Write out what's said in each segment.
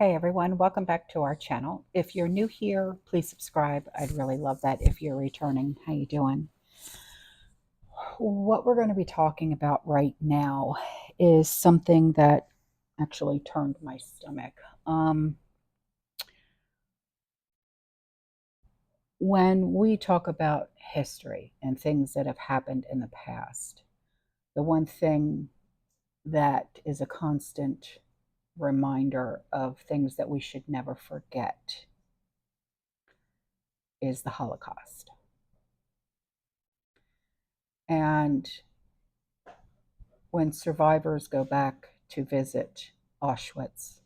Hey everyone, welcome back to our channel. If you're new here, please subscribe. I'd really love that. If you're returning, how you doing? What we're going to be talking about right now is something that actually turned my stomach. When we talk about history and things that have happened in the past, the one thing that is a constant reminder of things that we should never forget is the Holocaust. And when survivors go back to visit Auschwitz,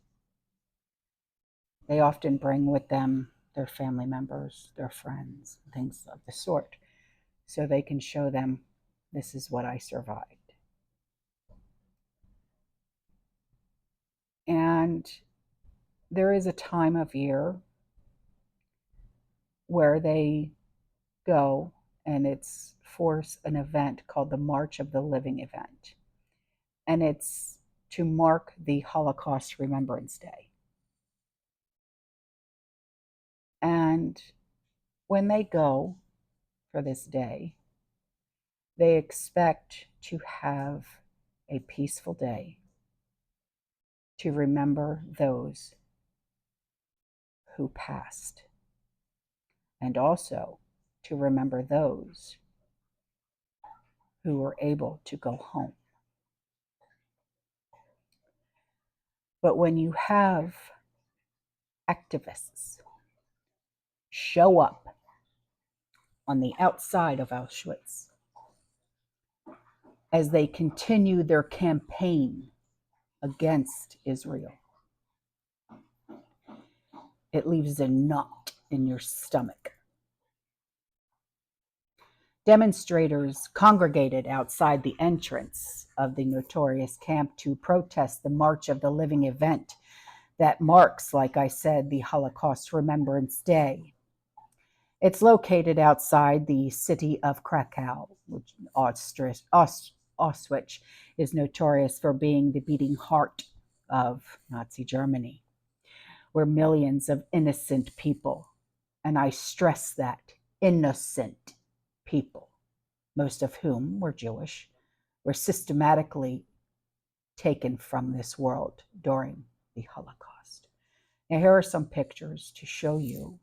they often bring with them their family members, their friends, things of the sort, so they can show them, this is what I survived. And there is a time of year where they go, and it's for an event called the March of the Living event. And it's to mark the Holocaust Remembrance Day. And when they go for this day, they expect to have a peaceful day, to remember those who passed, and also to remember those who were able to go home. But when you have activists show up on the outside of Auschwitz as they continue their campaign against Israel, it leaves a knot in your stomach. Demonstrators congregated outside the entrance of the notorious camp to protest the March of the Living event that marks, like I said, the Holocaust Remembrance Day. It's located outside the city of Krakow, which Auschwitz is notorious for being the beating heart of Nazi Germany, where millions of innocent people, and I stress that, innocent people, most of whom were Jewish, were systematically taken from this world during the Holocaust. Now, here are some pictures to show you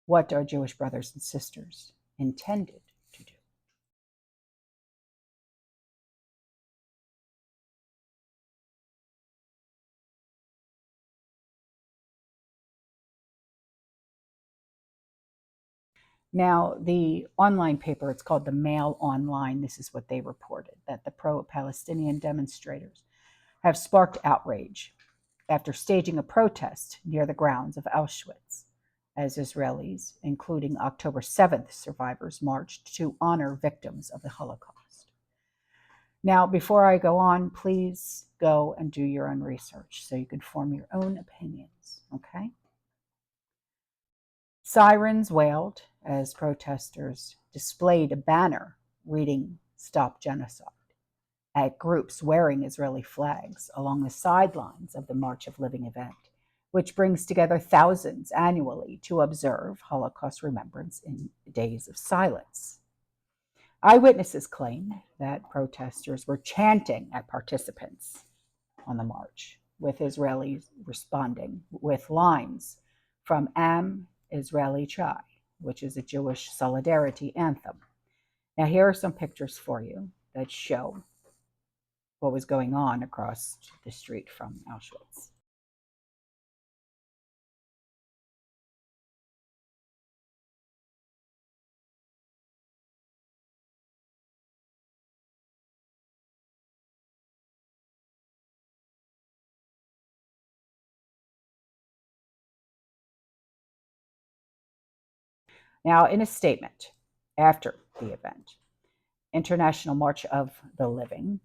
what our Jewish brothers and sisters intended to do. Now, the online paper, it's called the Mail Online. This is what they reported, that the pro-Palestinian demonstrators have sparked outrage after staging a protest near the grounds of Auschwitz, as Israelis, including October 7th survivors, marched to honor victims of the Holocaust. Now, before I go on, please go and do your own research so you can form your own opinions, okay? Sirens wailed as protesters displayed a banner reading "Stop Genocide" at groups wearing Israeli flags along the sidelines of the March of Living event, which brings together thousands annually to observe Holocaust remembrance in days of silence. Eyewitnesses claim that protesters were chanting at participants on the march, with Israelis responding with lines from Am Israeli Chai, which is a Jewish solidarity anthem. Now, here are some pictures for you that show what was going on across the street from Auschwitz. Now, in a statement after the event, International March of the Living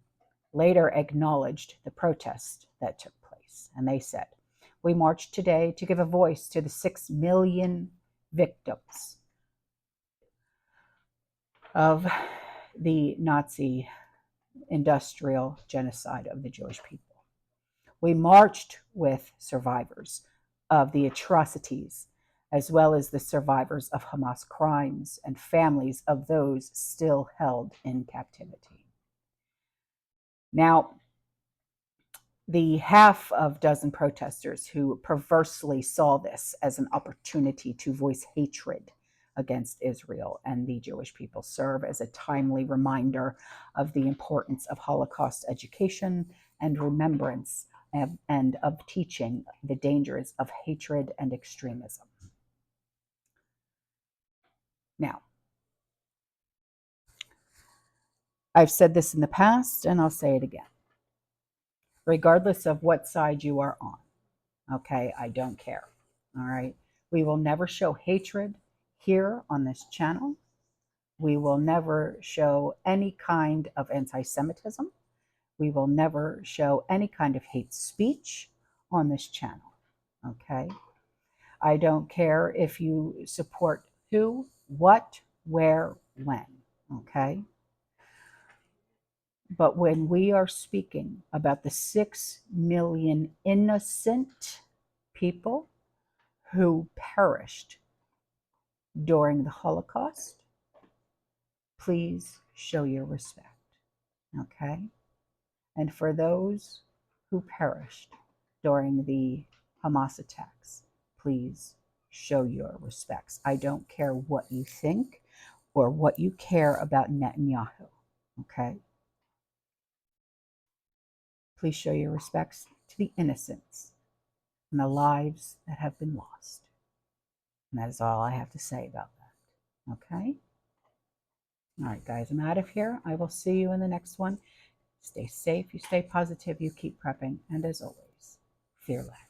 later acknowledged the protest that took place. And they said, "We marched today to give a voice to the 6 million victims of the Nazi industrial genocide of the Jewish people. We marched with survivors of the atrocities, as well as the survivors of Hamas crimes and families of those still held in captivity. Now, the half of dozen protesters who perversely saw this as an opportunity to voice hatred against Israel and the Jewish people serve as a timely reminder of the importance of Holocaust education and remembrance and of teaching the dangers of hatred and extremism. Now, I've said this in the past and I'll say it again. Regardless of what side you are on, okay, I don't care. All right. We will never show hatred here on this channel. We will never show any kind of anti-Semitism. We will never show any kind of hate speech on this channel. Okay. I don't care if you support who, what, where, when. Okay. But when we are speaking about the 6 million innocent people who perished during the Holocaust, please show your respect, okay? And for those who perished during the Hamas attacks, please show your respects. I don't care what you think or what you care about Netanyahu, okay? Please show your respects to the innocents and the lives that have been lost. And that is all I have to say about that, okay? All right, guys, I'm out of here. I will see you in the next one. Stay safe, you stay positive, you keep prepping, and as always, fear less.